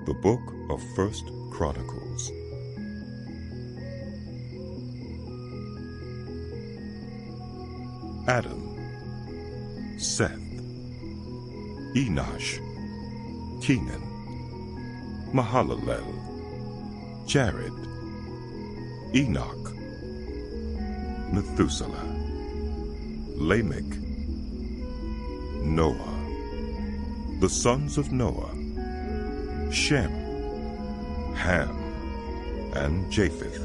The Book of First Chronicles. Adam, Seth, Enosh, Kenan, Mahalalel, Jared, Enoch, Methuselah, Lamech, Noah. The sons of Noah: Shem, Ham, and Japheth.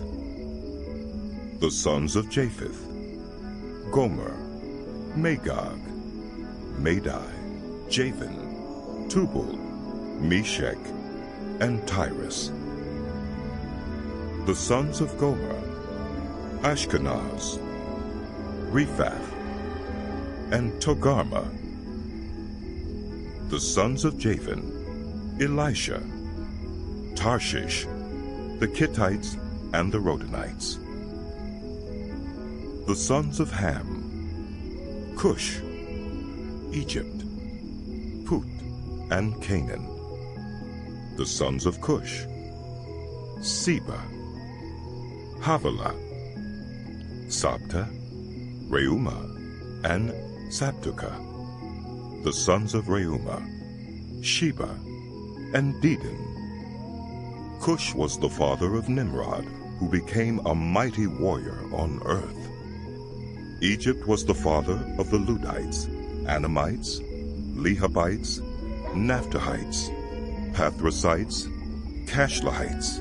The sons of Japheth: Gomer, Magog, Madai, Javan, Tubal, Meshech, and Tyrus. The sons of Gomer: Ashkenaz, Rephath, and Togarmah. The sons of Javan: Elisha, Tarshish, the Kittites, and the Rodanites. The sons of Ham: Cush, Egypt, Put, and Canaan. The sons of Cush: Seba, Havilah, Sabta, Reumah, and Sabtuka. The sons of Reumah: Sheba and Dedan. Cush was the father of Nimrod, who became a mighty warrior on earth. Egypt was the father of the Ludites, Anamites, Lehabites, Naphtuhites, Pathrusites, Cashlahites,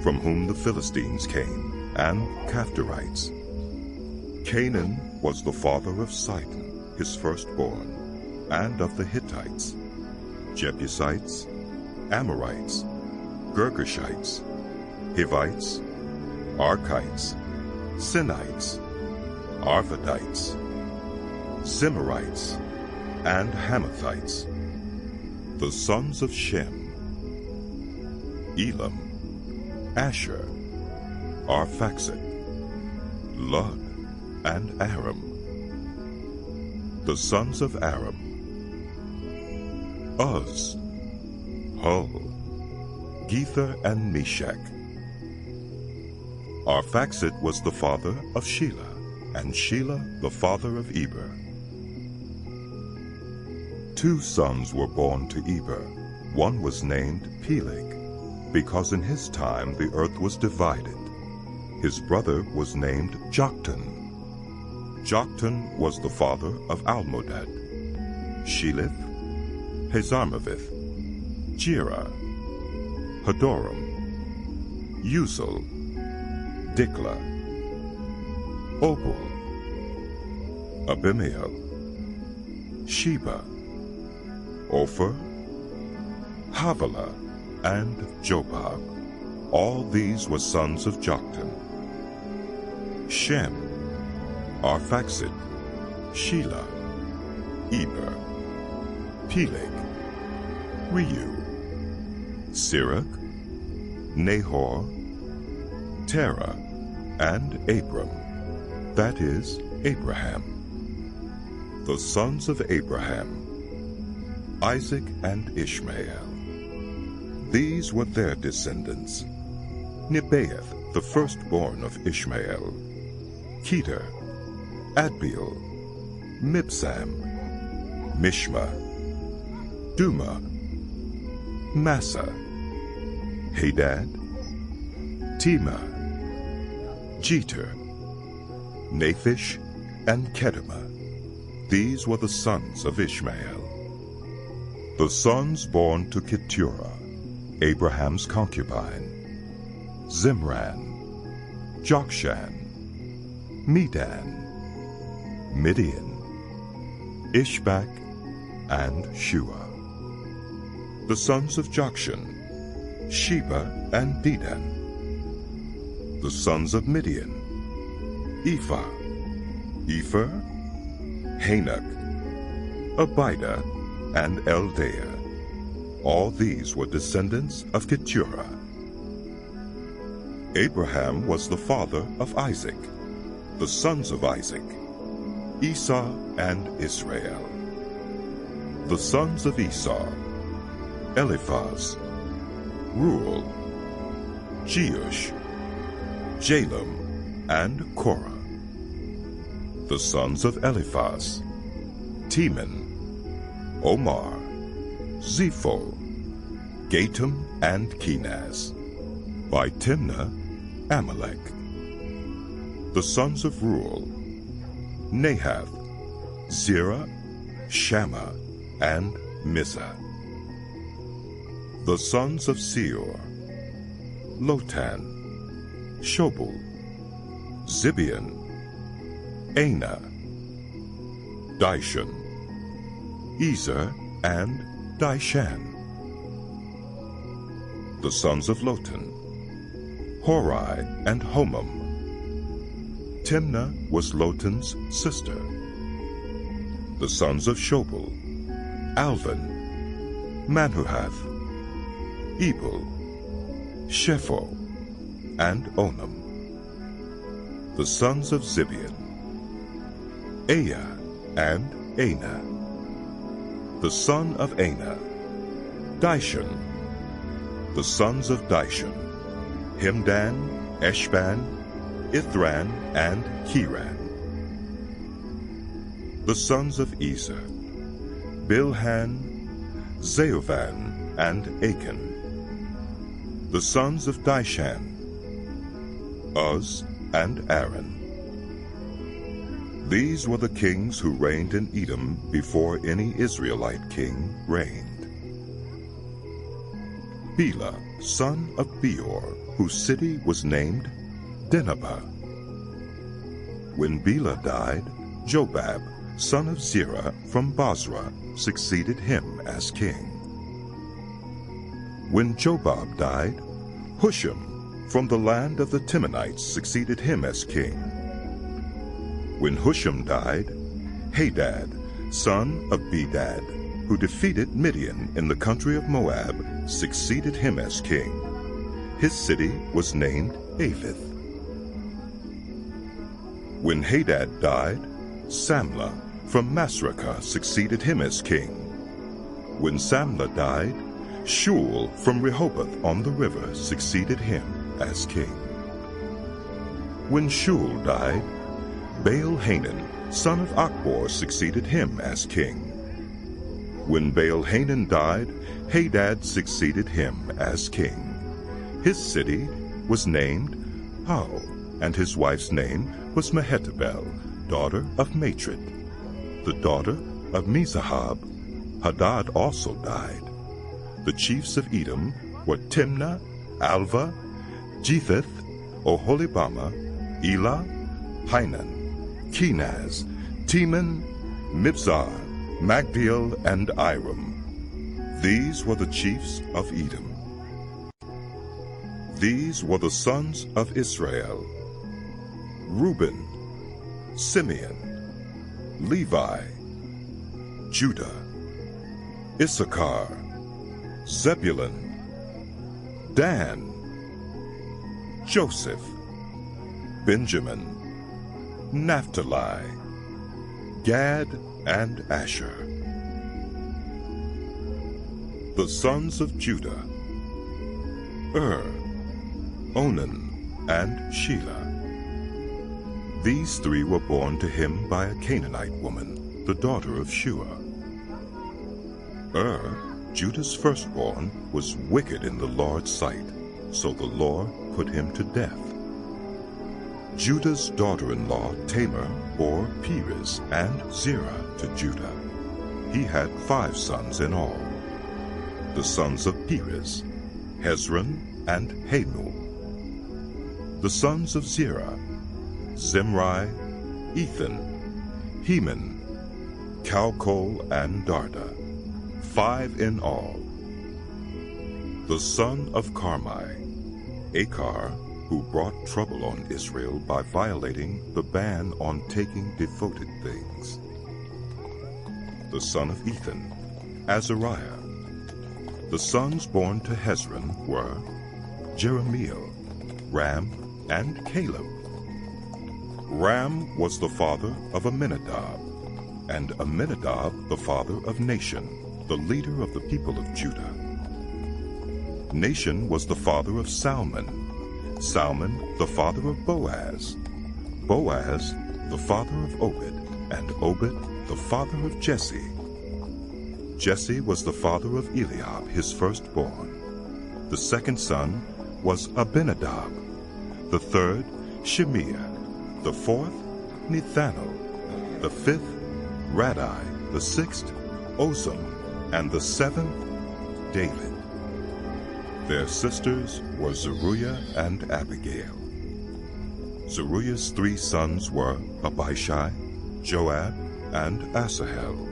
from whom the Philistines came, and Caphtorites. Canaan was the father of Sidon, his firstborn, and of the Hittites, Jebusites, Amorites, Girgashites, Hivites, Archites, Sinites, Arvadites, Zemarites, and Hamathites. The sons of Shem: Elam, Asher, Arphaxad, Lud, and Aram. The sons of Aram: Uz, Hul, Gether, and Meshach. Arphaxad was the father of Shelah, and Shelah the father of Eber. 2 sons were born to Eber. One was named Peleg, because in his time the earth was divided. His brother was named Joktan. Joktan was the father of Almodad, Shelith, Hazarmaveth, Jerah, Hadoram, Uzal, Diklah, Obal, Abimael, Sheba, Ophir, Havilah, and Jobab. All these were sons of Joktan. Shem, Arphaxad, Shelah, Eber, Peleg, Reu, Sirach, Nahor, Terah, and Abram, that is, Abraham. The sons of Abraham: Isaac and Ishmael. These were their descendants: Nebaioth, the firstborn of Ishmael, Kedar, Adbeel, Mibsam, Mishma, Duma, Massa, Hadad, Tema, Jeter, Naphish, and Kedemah. These were the sons of Ishmael. The sons born to Keturah, Abraham's concubine: Zimran, Jokshan, Medan, Midian, Ishbak, and Shua. The sons of Jokshan: Sheba and Dedan. The sons of Midian: Ephah, Epher, Hanok, Abida, and Eldaah. All these were descendants of Keturah. Abraham was the father of Isaac. The sons of Isaac: Esau and Israel. The sons of Esau: Eliphaz, Ruel, Jeush, Jalem, and Korah. The sons of Eliphaz, Teman, Omar, Zepho, Gatam, and Kenaz. By Timnah, Amalek. The sons of Ruel, Nahath, Zerah, Shammah, and Mizah. The sons of Seor, Lotan, Shobal, Zibeon, Anah, Dishon, Ezer, and Dishan. The sons of Lotan, Hori and Homam. Timnah was Lotan's sister. The sons of Shobal, Alvan, Manuhath, Ebal, Shepho, and Onam. The sons of Zibeon, Aya and Anah. The son of Anah, Dishon. The sons of Dishon, Hemdan, Eshban, Ithran, and Kiran. The sons of Ezer, Bilhan, Zeovan, and Achan. The sons of Dishan, Uz and Aaron. These were the kings who reigned in Edom before any Israelite king reigned. Bela, son of Beor, whose city was named Dinhabah. When Bela died, Jobab, son of Zerah from Bozrah, succeeded him as king. When Jobab died, Husham from the land of the Timonites succeeded him as king. When Husham died, Hadad, son of Bedad, who defeated Midian in the country of Moab, succeeded him as king. His city was named Avith. When Hadad died, Samlah from Masrekah succeeded him as king. When Samlah died, Shul from Rehoboth on the river succeeded him as king. When Shul died, Baal-Hanan, son of Achbor, succeeded him as king. When Baal-Hanan died, Hadad succeeded him as king. His city was named Pau, and his wife's name was Mehetabel, daughter of Matred. The daughter of Mezahab, Hadad also died. The chiefs of Edom were Timnah, Alva, Jetheth, Oholibamah, Elah, Hainan, Kenaz, Teman, Mibzar, Magdiel, and Iram. These were the chiefs of Edom. These were the sons of Israel: Reuben, Simeon, Levi, Judah, Issachar, Zebulun, Dan, Joseph, Benjamin, Naphtali, Gad, and Asher. The sons of Judah: Onan, and Shelah. These three were born to him by a Canaanite woman, the daughter of Shua. Judah's firstborn, was wicked in the Lord's sight, so the Lord put him to death. Judah's daughter-in-law Tamar bore Perez and Zerah to Judah. He had 5 sons in all. The sons of Perez: Hezron and Hamul. The sons of Zerah: Zimri, Ethan, Heman, Calcol, and Darda, 5 in all. The son of Carmi: Achar, who brought trouble on Israel by violating the ban on taking devoted things. The son of Ethan: Azariah. The sons born to Hezron were Jerahmeel, Ram, and Caleb. Ram was the father of Amminadab, and Amminadab the father of Nahshon, the leader of the people of Judah. Nahshon was the father of Salmon, Salmon the father of Boaz, Boaz the father of Obed, and Obed the father of Jesse. Jesse was the father of Eliab, his firstborn. The second son was Abinadab, the third Shemiah, the fourth Nethanel, the fifth Radai, the sixth Ozem, and the seventh David. Their sisters were Zeruiah and Abigail. Zeruiah's three sons were Abishai, Joab, and Asahel.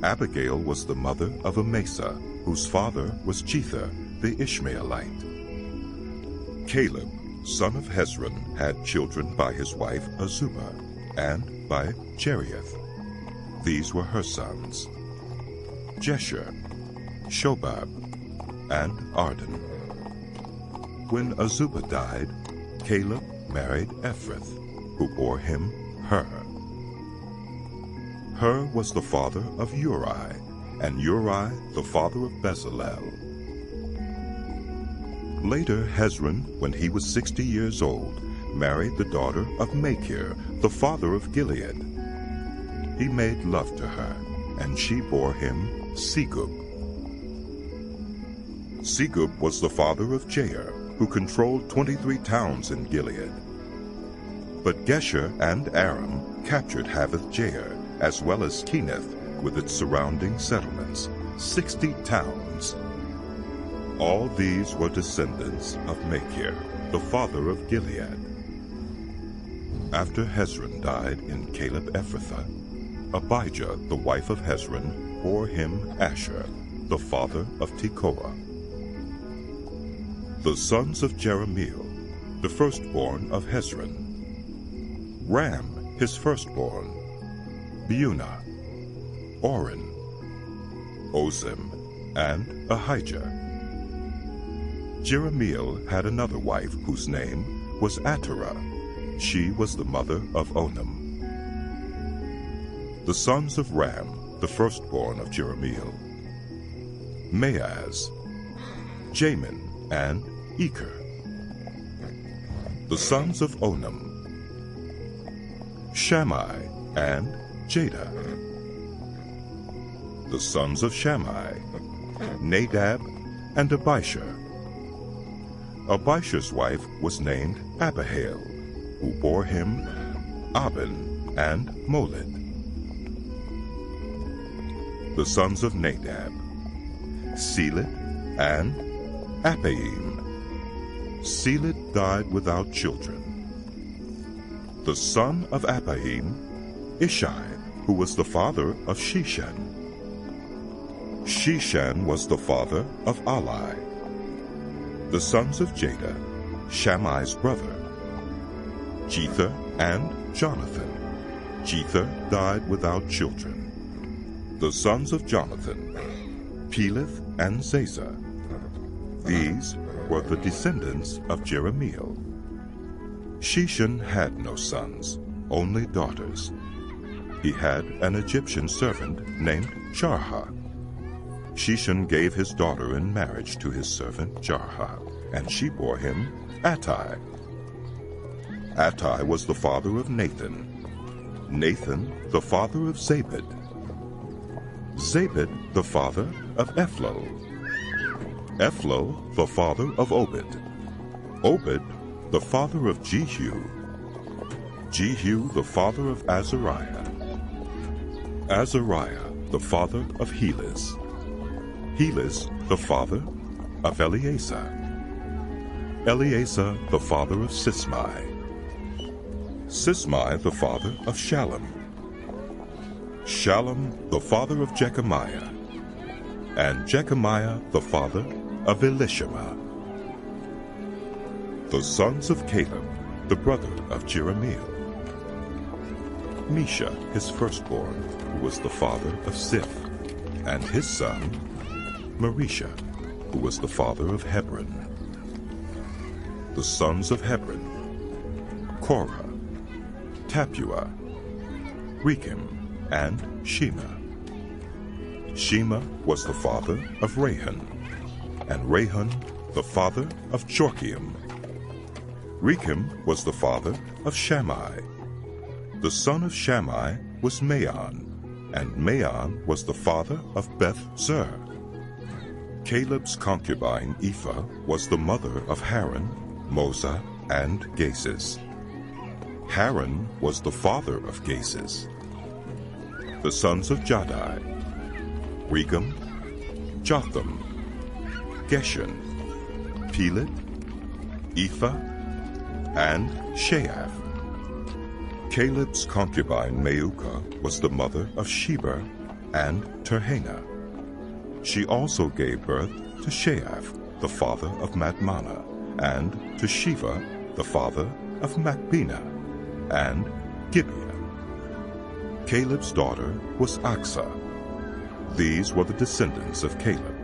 Abigail was the mother of Amasa, whose father was Jether the Ishmaelite. Caleb, son of Hezron, had children by his wife Azubah and by Jerioth. These were her sons: Jesher, Shobab, and Arden. When Azubah died, Caleb married Ephrath, who bore him Hur. Hur was the father of Uri, and Uri the father of Bezalel. Later Hezron, when he was 60 years old, married the daughter of Machir, the father of Gilead. He made love to her, and she bore him Segub. Segub was the father of Jair, who controlled 23 towns in Gilead. But Gesher and Aram captured Havoth-Jair, as well as Kenath with its surrounding settlements, 60 towns. All these were descendants of Machir, the father of Gilead. After Hezron died in Caleb-Ephrathah, Abijah, the wife of Hezron, bore him Asher, the father of Tekoa. The sons of Jerahmeel, the firstborn of Hezron: Ram, his firstborn; Beunah, Oren, Ozem, and Ahijah. Jerahmeel had another wife whose name was Atterah. She was the mother of Onam. The sons of Ram, the firstborn of Jerahmeel: Maaz, Jamin, and Eker. The sons of Onam: Shammai and Jada. The sons of Shammai: Nadab and Abishur. Abishur's wife was named Abihail, who bore him Abin and Molid. The sons of Nadab: Seled and Appaim. Seled died without children. The son of Appaim: Ishai, who was the father of Sheshan. Sheshan was the father of Ali. The sons of Jada: Shammai's brother, Jether and Jonathan. Jether died without children. The sons of Jonathan: Peleth and Zazah. These were the descendants of Jerahmeel. Sheshan had no sons, only daughters. He had an Egyptian servant named Jarha. Sheshan gave his daughter in marriage to his servant Jarha, and she bore him Attai. Attai was the father of Nathan, Nathan the father of Zabed, Zabed the father of Ephlal, Ephlal the father of Obed, Obed the father of Jehu, Jehu the father of Azariah, Azariah the father of Helez, Helez the father of Eleazar, Eleazar the father of Sismai, Sismai the father of Shallum, Shallum the father of Jechemiah, and Jechemiah the father of Elishama. The sons of Caleb, the brother of Jerahmeel: Mesha, his firstborn, who was the father of Ziph, and his son Marisha, who was the father of Hebron. The sons of Hebron: Korah, Tappuah, Rekem, and Shema. Shema was the father of Rahan. and Rahun, the father of Jorkiam. Recham was the father of Shammai. The son of Shammai was Maon, and Maon was the father of Beth-zur. Caleb's concubine Ephah was the mother of Haran, Mosa, and Gases. Haran was the father of Gases. The sons of Jahdai: Regem, Jotham, Geshan, Pelet, Ephah, and Sheaf. Caleb's concubine Maacah was the mother of Sheber and Terhana. She also gave birth to Sheaf, the father of Madmannah, and to Shiva, the father of Machbenah, and Gibeah. Caleb's daughter was Aksah. These were the descendants of Caleb.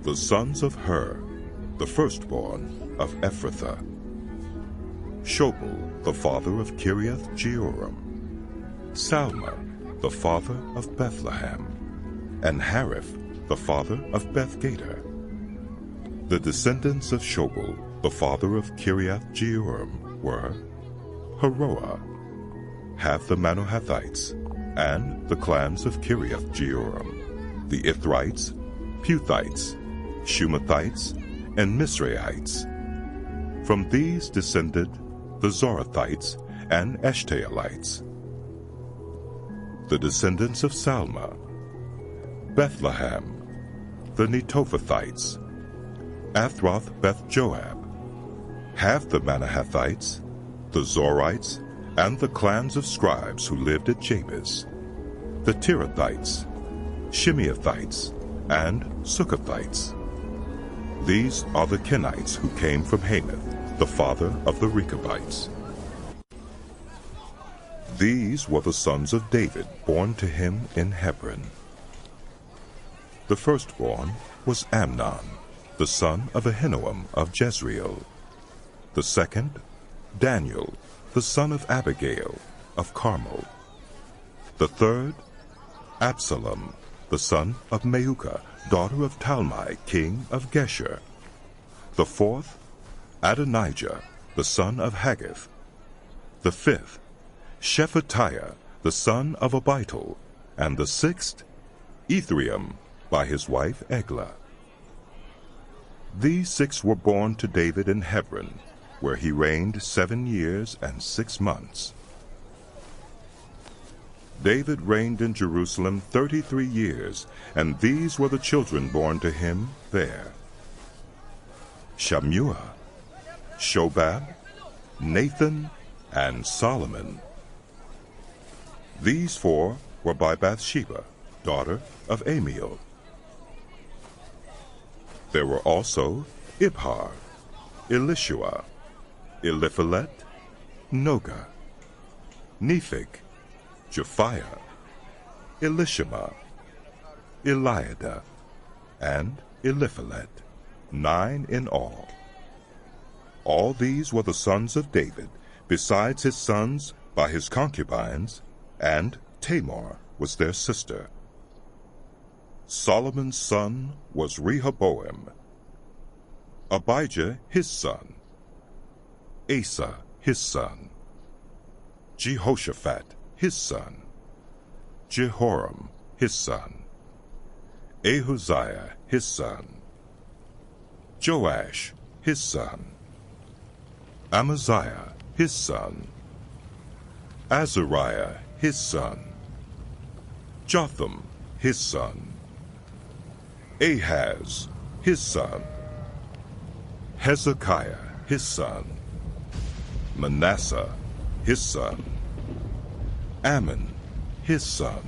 The sons of Hur, the firstborn of Ephrathah: Shobal, the father of Kiriath-jearim; Salma, the father of Bethlehem; and Hariph, the father of Beth-gader. The descendants of Shobal, the father of Kiriath-jearim, were Haroah, half the Manahathites, and the clans of Kiriath-jearim, the Ithrites, Puthites, Shumathites, and Misraites. From these descended the Zorathites and Eshtaolites. The descendants of Salma: Bethlehem, the Netophathites, Athroth Beth-joab, half the Manahathites, the Zorites, and the clans of scribes who lived at Jabez, the Tirathites, Shimeathites, and Sukkothites. These are the Kenites who came from Hamath, the father of the Rechabites. These were the sons of David born to him in Hebron. The firstborn was Amnon, the son of Ahinoam of Jezreel. The second, Daniel, the son of Abigail of Carmel. The third, Absalom, the son of Maacah, daughter of Talmai, king of Geshur. The fourth, Adonijah, the son of Haggith. The fifth, Shephatiah, the son of Abital. And the sixth, Ithream, by his wife Eglah. These six were born to David in Hebron, where he reigned 7 years and 6 months. David reigned in Jerusalem 33 years, and these were the children born to him there: Shammua, Shobab, Nathan, and Solomon. These 4 were by Bathsheba, daughter of Amiel. There were also Ibhar, Elishua, Eliphalet, Noga, Nepheg, Japhiah, Elishama, Eliada, and Eliphalet, 9 in all. All these were the sons of David, besides his sons by his concubines, and Tamar was their sister. Solomon's son was Rehoboam, Abijah his son, Asa his son, Jehoshaphat his son, Jehoram his son, Ahaziah his son, Joash his son, Amaziah his son, Azariah his son, Jotham his son, Ahaz his son, Hezekiah his son, Manasseh his son, Ammon his son,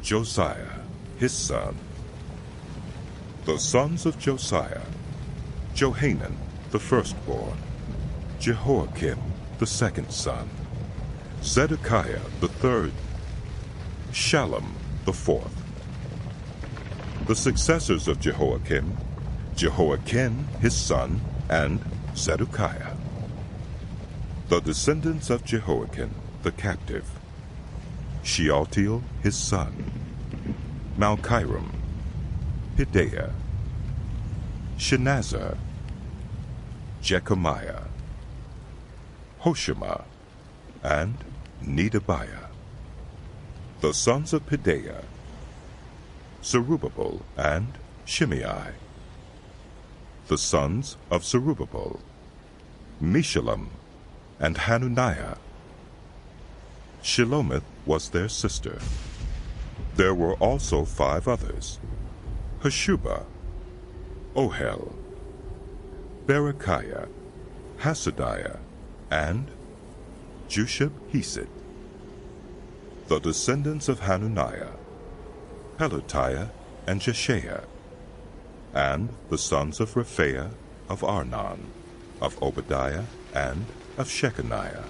Josiah his son. The sons of Josiah: Johanan the firstborn, Jehoiakim the second son, Zedekiah the third, Shallum the fourth. The successors of Jehoiakim: Jehoiakim his son, and Zedekiah. The descendants of Jehoiakim the captive: Shealtiel his son, Malchiram, Pedaiah Shenazar, Jechemiah, Hoshema, and Nedabiah. The sons of Pedaiah, Zerubbabel and Shimei. The sons of Zerubbabel, Meshullam and Hananiah. Shelomith was their sister. There were also 5 others: Hashubah, Ohel, Berechiah, Hasadiah, and Jushab-Hesed. The descendants of Hananiah, Pelatiah and Jeshaiah, and the sons of Rephaiah of Arnon, of Obadiah, and of Shechaniah.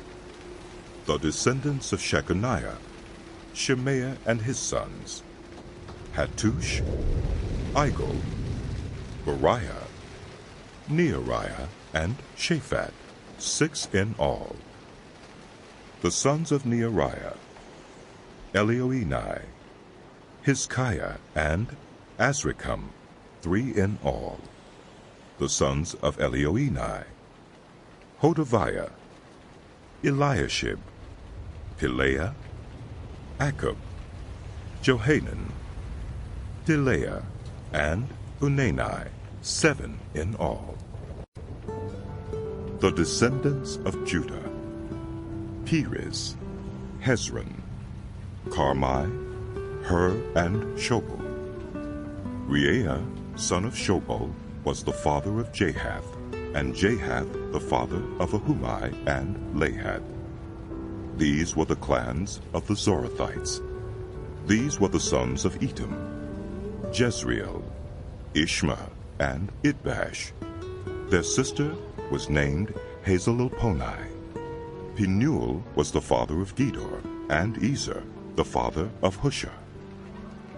The descendants of Shechaniah, Shemaiah and his sons, Hattush, Igal, Bariah, Neariah, and Shaphat, 6 in all. The sons of Neariah, Elioenai, Hizkiah, and Azrikam, 3 in all. The sons of Elioenai, Hodaviah, Eliashib, Pelaiah, Akub, Johanan, Delaiah, and Unani, 7 in all. The descendants of Judah, Perez, Hezron, Carmi, Hur, and Shobal. Reaiah, son of Shobal, was the father of Jahath, and Jahath the father of Ahumai and Lahad. These were the clans of the Zorathites. These were the sons of Etam, Jezreel, Ishma, and Idbash. Their sister was named Hazelelponi. Penuel was the father of Gedor, and Ezer, the father of Hushah.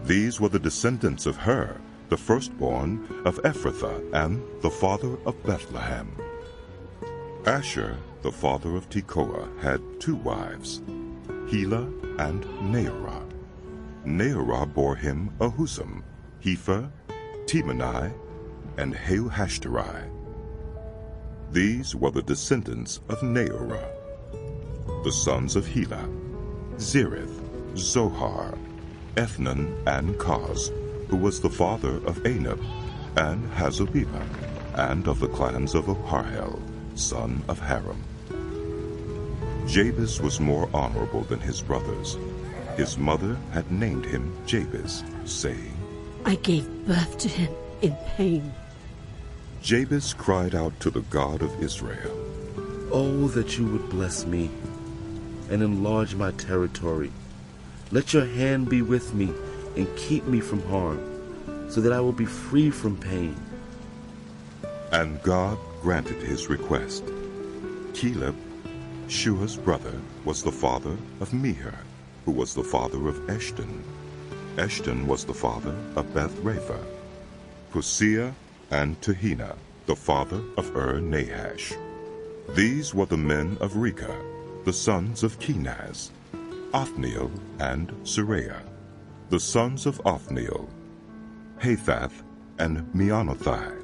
These were the descendants of Hur, the firstborn of Ephrathah, and the father of Bethlehem. Asher, the father of Tekoa, had 2 wives, Helah and Naarah. Naarah bore him Ahuzam, Hepher, Temani, and Heuhashterai. These were the descendants of Naarah. The sons of Helah, Zerith, Zohar, Ethnan, and Koz, who was the father of Anab, and Hazobebah, and of the clans of Oharhel, son of Haram. Jabez was more honorable than his brothers. His mother had named him Jabez, saying, I gave birth to him in pain. Jabez cried out to the God of Israel, Oh, that you would bless me and enlarge my territory. Let your hand be with me and keep me from harm, so that I will be free from pain. And God granted his request. Caleb, Shua's brother, was the father of Meher, who was the father of Eshton. Eshton was the father of Beth-Rapha, Pusea, and Tehina, the father of Nahash. These were the men of Rechah, the sons of Kenaz, Othniel and Seraiah. The sons of Othniel, Hathath and Meonothai.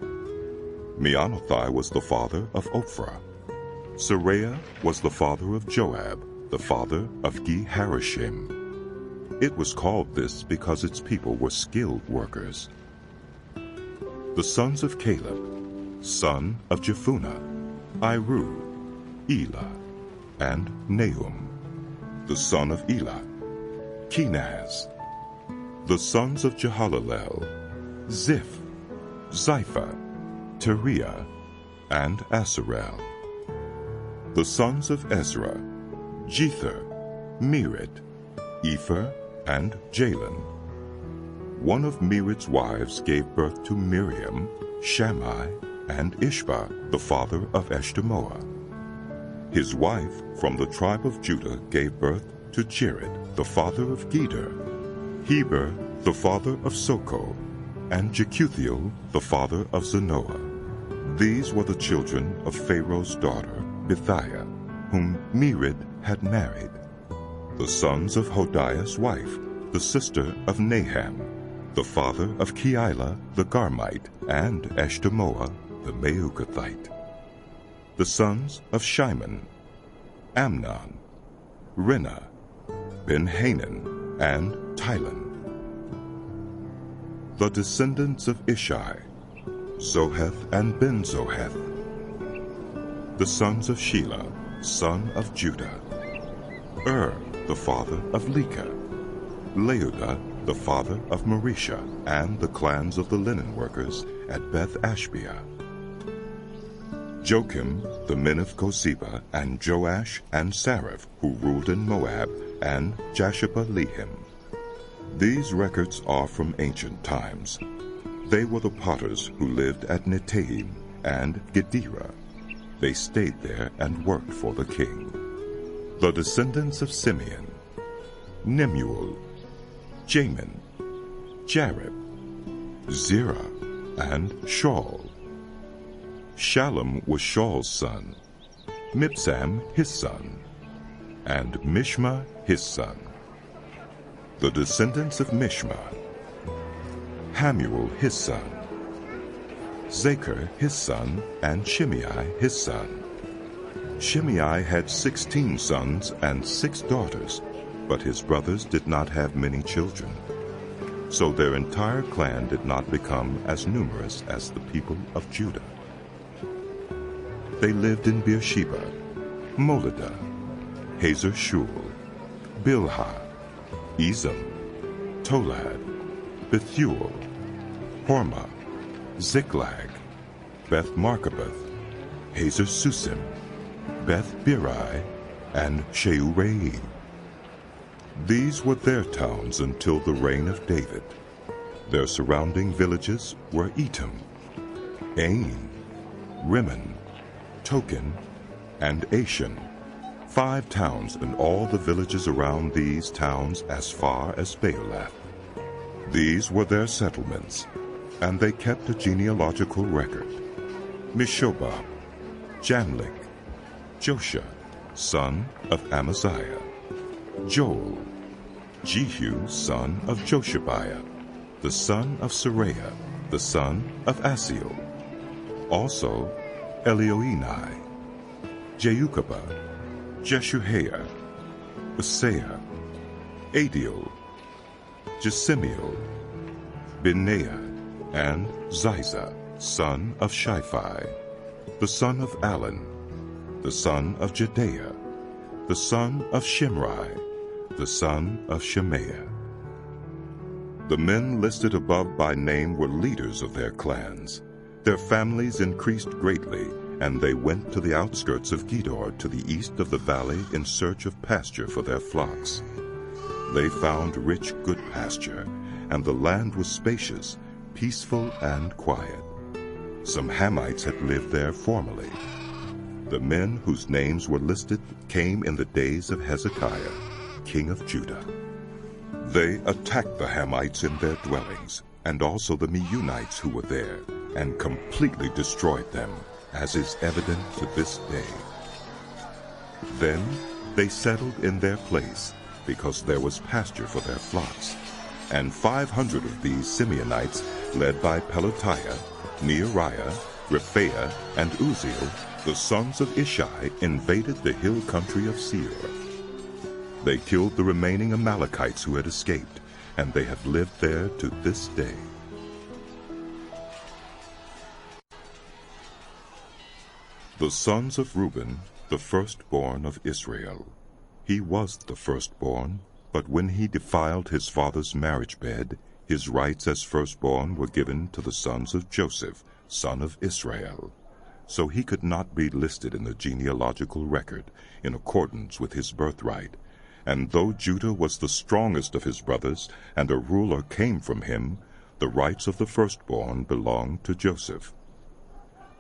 Meonothai was the father of Ophrah. Seraiah was the father of Joab, the father of Ge-Harashim. It was called this because its people were skilled workers. The sons of Caleb, son of Jephunneh, Iru, Elah, and Nahum. The son of Elah, Kenaz. The sons of Jehalalel, Ziph, Zipha, Teriah, and Asarel. The sons of Ezra, Jether, Merid, Epher, and Jalen. One of Merid's wives gave birth to Miriam, Shammai, and Ishbah, the father of Eshtemoa. His wife from the tribe of Judah gave birth to Jared, the father of Geder, Heber, the father of Soko, and Jekuthiel, the father of Zanoah. These were the children of Pharaoh's daughter, Bithiah, whom Merid had married. The sons of Hodiah's wife, the sister of Naham, the father of Keilah the Garmite, and Eshtemoa the Meukathite. The sons of Shimon, Amnon, Rinnah, Ben-Hanan, and Tilon. The descendants of Ishai, Zoheth and Ben-Zoheth. The sons of Shelah, son of Judah, the father of Leka, Leudah, the father of Marisha, and the clans of the linen workers at Beth-Ashbea. Joachim, the men of Koseba, and Joash and Saraph, who ruled in Moab, and Jashubbah-Lehim. These records are from ancient times. They were the potters who lived at Netahim and Gederah. They stayed there and worked for the king. The descendants of Simeon, Nemuel, Jamin, Jarib, Zerah, and Shaul. Shallum was Shaul's son, Mibsam his son, and Mishma his son. The descendants of Mishma, Hamuel his son, Zachar his son, and Shimei his son. Shimei had 16 sons and 6 daughters, but his brothers did not have many children. So their entire clan did not become as numerous as the people of Judah. They lived in Beersheba, Moladah, Hazar-Shul, Bilhah, Ezem, Tolad, Bethuel, Hormah, Ziklag, Beth-Marcaboth, Hazar-Susim, Beth-Birai, and Sheureim. These were their towns until the reign of David. Their surrounding villages were Etam, Ain, Rimmon, Token, and Ashan, 5 towns, and all the villages around these towns as far as Baalath. These were their settlements, and they kept a genealogical record. Mishobab, Jamlik, Josha, son of Amaziah, Joel, Jehu, son of Joshabiah, the son of Seraiah, the son of Asiel. Also Elioenai, Jeucabah, Jeshuaiah, Usaiah, Adiel, Jesimiel, Benaiah, and Ziza, son of Shiphi, the son of Alon, the son of Jedaiah, the son of Shimri, the son of Shemaiah. The men listed above by name were leaders of their clans. Their families increased greatly, and they went to the outskirts of Gedor to the east of the valley in search of pasture for their flocks. They found rich, good pasture, and the land was spacious, peaceful, and quiet. Some Hamites had lived there formerly. The men whose names were listed came in the days of Hezekiah, king of Judah. They attacked the Hamites in their dwellings, and also the Meunites who were there, and completely destroyed them, as is evident to this day. Then they settled in their place, because there was pasture for their flocks. And 500 of these Simeonites, led by Pelatiah, Neariah, Rephaiah, and Uzziel, the sons of Ishai, invaded the hill country of Seir. They killed the remaining Amalekites who had escaped, and they have lived there to this day. The sons of Reuben, the firstborn of Israel. He was the firstborn, but when he defiled his father's marriage bed, his rights as firstborn were given to the sons of Joseph, son of Israel. So he could not be listed in the genealogical record in accordance with his birthright. And though Judah was the strongest of his brothers, and a ruler came from him, the rights of the firstborn belonged to Joseph.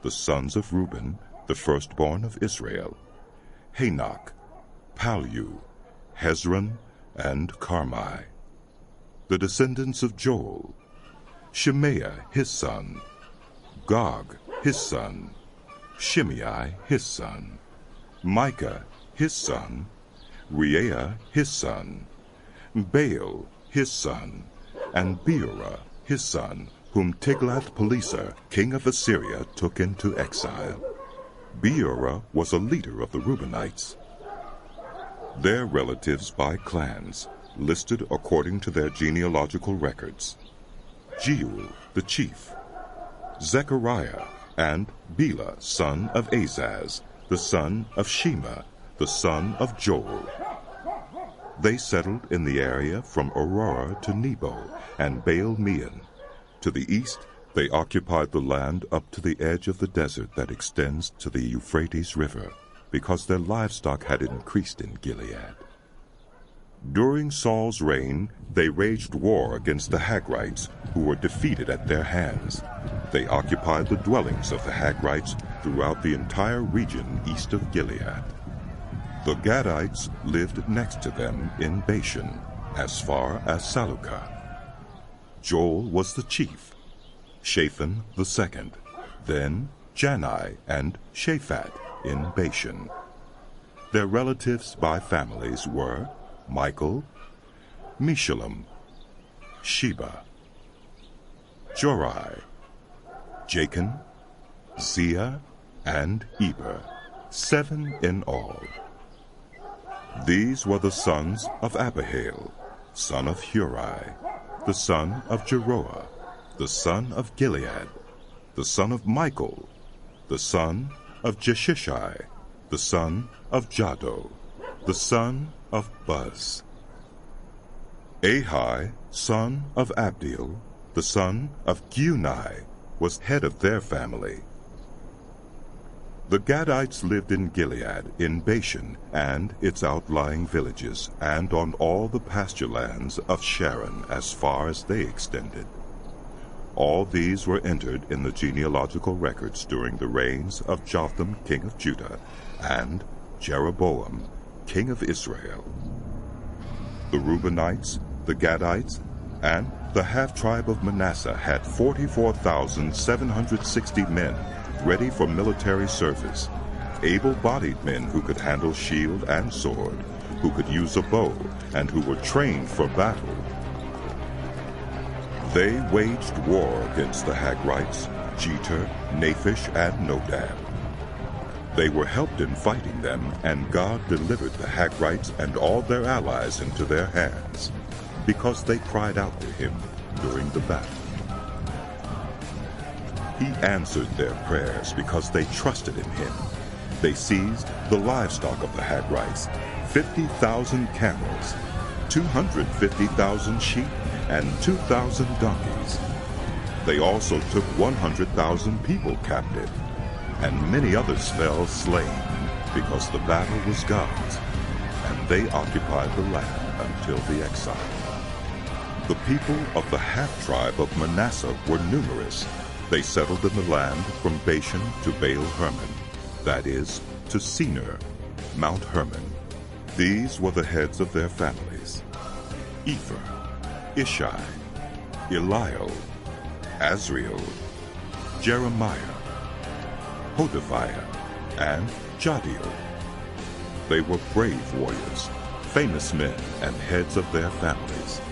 The sons of Reuben, the firstborn of Israel: Hanok, Palu, Hezron, and Carmi. The descendants of Joel: Shemaiah his son, Gog his son, Shimei his son, Micah his son, Reaiah his son, Baal his son, and Beerah, his son, whom Tiglath-Pileser, king of Assyria, took into exile. Beerah was a leader of the Reubenites. Their relatives by clans, listed according to their genealogical records: Jeuel, the chief; Zechariah, and Bela, son of Azaz, the son of Shema, the son of Joel. They settled in the area from Aurora to Nebo and Baal-Meon. To the east, they occupied the land up to the edge of the desert that extends to the Euphrates River, because their livestock had increased in Gilead. During Saul's reign, they waged war against the Hagrites, who were defeated at their hands. They occupied the dwellings of the Hagrites throughout the entire region east of Gilead. The Gadites lived next to them in Bashan, as far as Salucah. Joel was the chief, Shaphan the second, then Janai and Shaphat in Bashan. Their relatives by families were Michael, Meshullam, Sheba, Jorai, Jachin, Zia, and Eber, 7 in all. These were the sons of Abihail, son of Huri, the son of Jeroah, the son of Gilead, the son of Michael, the son of Jeshishai, the son of Jado, the son of Buz. Ahai, son of Abdiel, the son of Guni, was head of their family. The Gadites lived in Gilead, in Bashan and its outlying villages, and on all the pasture lands of Sharon as far as they extended. All these were entered in the genealogical records during the reigns of Jotham, king of Judah, and Jeroboam, king of Israel. The Reubenites, the Gadites, and the half-tribe of Manasseh had 44,760 men ready for military service, able-bodied men who could handle shield and sword, who could use a bow, and who were trained for battle. They waged war against the Hagrites, Jeter, Naphish, and Nodab. They were helped in fighting them, and God delivered the Hagrites and all their allies into their hands, because they cried out to him during the battle. He answered their prayers because they trusted in him. They seized the livestock of the Hagrites, 50,000 camels, 250,000 sheep, and 2,000 donkeys. They also took 100,000 people captive, and many others fell slain, because the battle was God's, and they occupied the land until the exile. The people of the half-tribe of Manasseh were numerous. They settled in the land from Bashan to Baal-Hermon, that is, to Senir, Mount Hermon. These were the heads of their families: Epher, Ishai, Eliel, Azriel, Jeremiah, Hodaviah, and Jadiel. They were brave warriors, famous men, and heads of their families.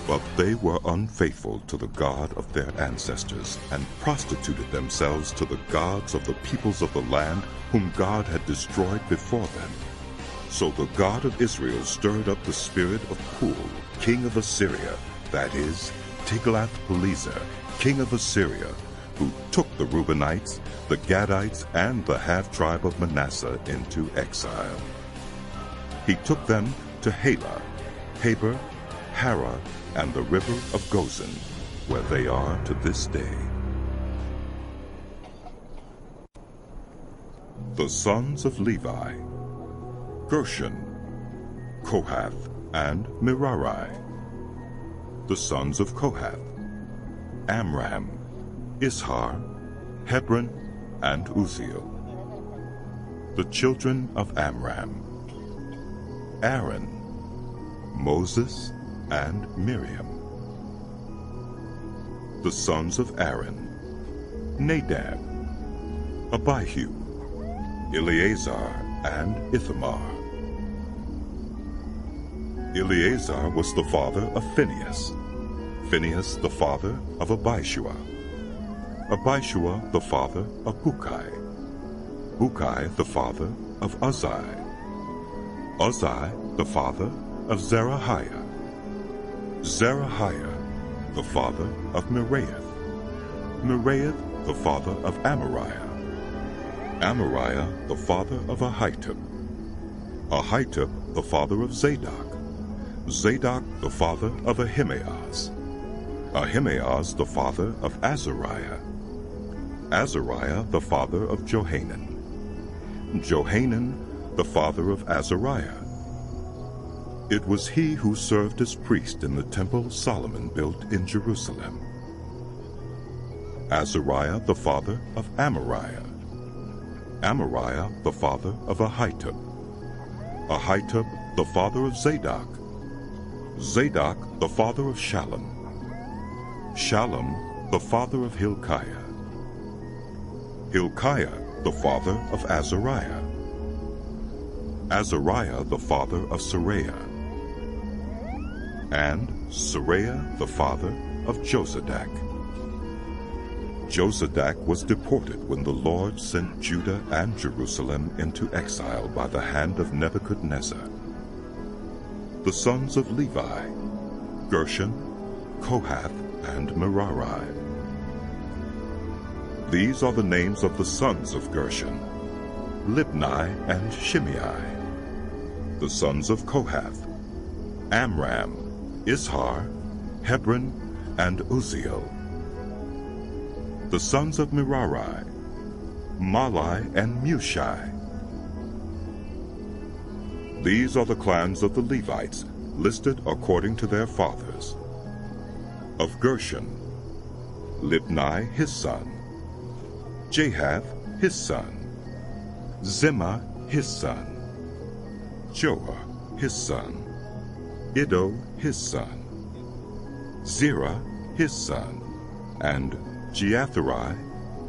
But they were unfaithful to the God of their ancestors, and prostituted themselves to the gods of the peoples of the land whom God had destroyed before them. So the God of Israel stirred up the spirit of Pul, king of Assyria, that is, Tiglath-Pileser, king of Assyria, who took the Reubenites, the Gadites, and the half-tribe of Manasseh into exile. He took them to Halah, Habor, Hara, and the river of Gozan, where they are to this day. The sons of Levi: Gershon, Kohath, and Merari. The sons of Kohath: Amram, Ishar, Hebron, and Uzziel. The children of Amram: Aaron, Moses, and Miriam. The sons of Aaron: Nadab, Abihu, Eleazar, and Ithamar. Eleazar was the father of Phinehas, Phinehas the father of Abishua, Abishua the father of Bukai, Bukai the father of Uzzi, Uzzi the father of Zerahiah, Zerahiah the father of Meraioth, Meraioth the father of Amariah, Amariah the father of Ahitub, Ahitub the father of Zadok, Zadok the father of Ahimaaz, Ahimaaz the father of Azariah, Azariah the father of Johanan, Johanan the father of Azariah. It was he who served as priest in the temple Solomon built in Jerusalem. Azariah the father of Amariah, Amariah the father of Ahitub, Ahitub the father of Zadok, Zadok the father of Shallum, Shallum the father of Hilkiah, Hilkiah the father of Azariah, Azariah the father of Seraiah, and Seraiah the father of Josadak. Josadak was deported when the Lord sent Judah and Jerusalem into exile by the hand of Nebuchadnezzar. The sons of Levi, Gershon, Kohath, and Merari. These are the names of the sons of Gershon, Libni and Shimei. The sons of Kohath, Amram, Ishar, Hebron, and Uzziel. The sons of Merari, Malai and Mushai. These are the clans of the Levites, listed according to their fathers. Of Gershon, Libni his son, Jahath his son, Zimmah his son, Joah his son, Iddo his son, Zerah his son, and Jeatherai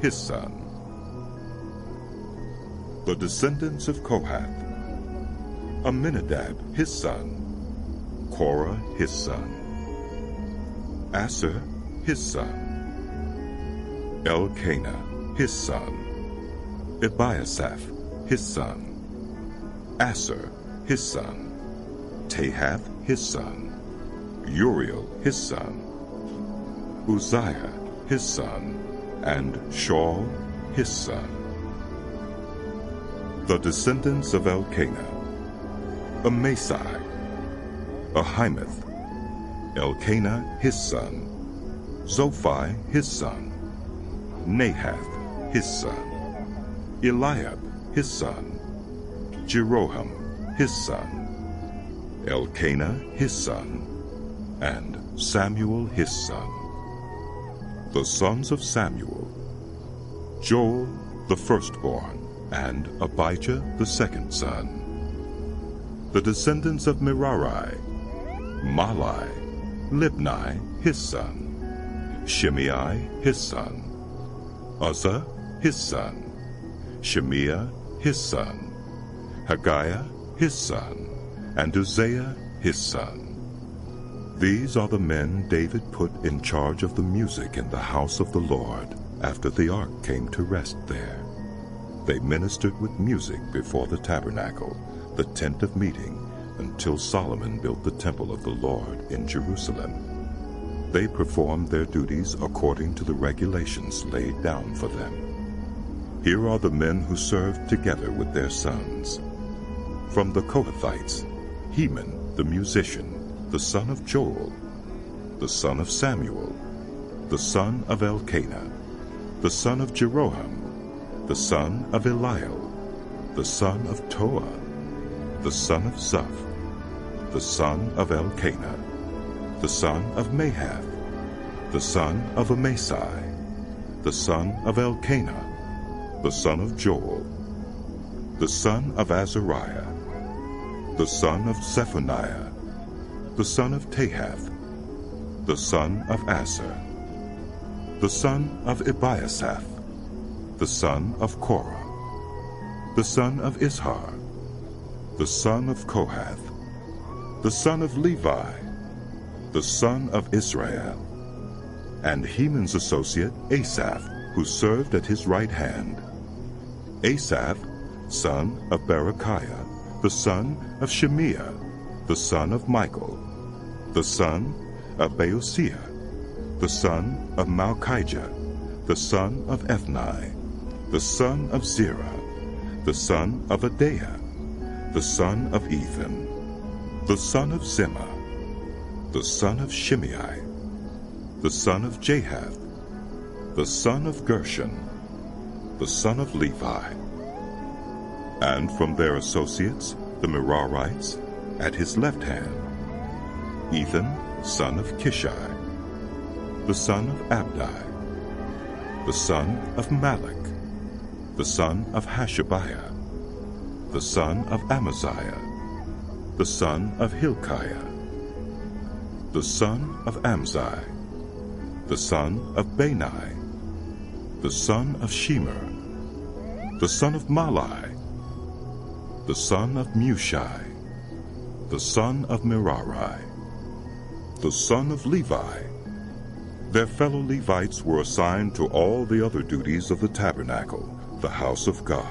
his son. The descendants of Kohath, Aminadab his son, Korah his son, Asher his son, Elkanah his son, Ebiasaph his son, Asher his son, Tahath his son, Uriel his son, Uzziah his son, and Shaul his son. The descendants of Elkanah, Amasai, Ahimeth, Elkanah his son, Zophai his son, Nahath his son, Eliab his son, Jeroham his son, Elkanah his son, and Samuel his son. The sons of Samuel, Joel the firstborn, and Abijah the second son. The descendants of Merari, Malai, Libni his son, Shimei his son, Uzzah his son, Shemiah his son, Haggiah his son, and Uzziah his son. These are the men David put in charge of the music in the house of the Lord after the ark came to rest there. They ministered with music before the tabernacle, the tent of meeting, until Solomon built the temple of the Lord in Jerusalem. They performed their duties according to the regulations laid down for them. Here are the men who served together with their sons. From the Kohathites, Heman the musician, the son of Joel, the son of Samuel, the son of Elkanah, the son of Jeroham, the son of Eliel, the son of Toah, the son of Zuph, the son of Elkanah, the son of Mahath, the son of Amasai, the son of Elkanah, the son of Joel, the son of Azariah, the son of Zephaniah, the son of Tahath, the son of Asher, the son of Ebiasaph, the son of Korah, the son of Ishar, the son of Kohath, the son of Levi, the son of Israel, and Heman's associate Asaph, who served at his right hand. Asaph, son of Berechiah, the son of Shemiah, the son of Michael, the son of Baosiah, the son of Malchijah, the son of Ethni, the son of Zerah, the son of Adaiah, the son of Ethan, the son of Zimmah, the son of Shimei, the son of Jahath, the son of Gershon, the son of Levi. And from their associates, the Merarites, at his left hand, Ethan, son of Kishi, the son of Abdi, the son of Malach, the son of Hashabiah, the son of Amaziah, the son of Hilkiah, the son of Amzi, the son of Bani, the son of Shemer, the son of Malai, the son of Mushi, the son of Merari, the son of Levi. Their fellow Levites were assigned to all the other duties of the tabernacle, the house of God.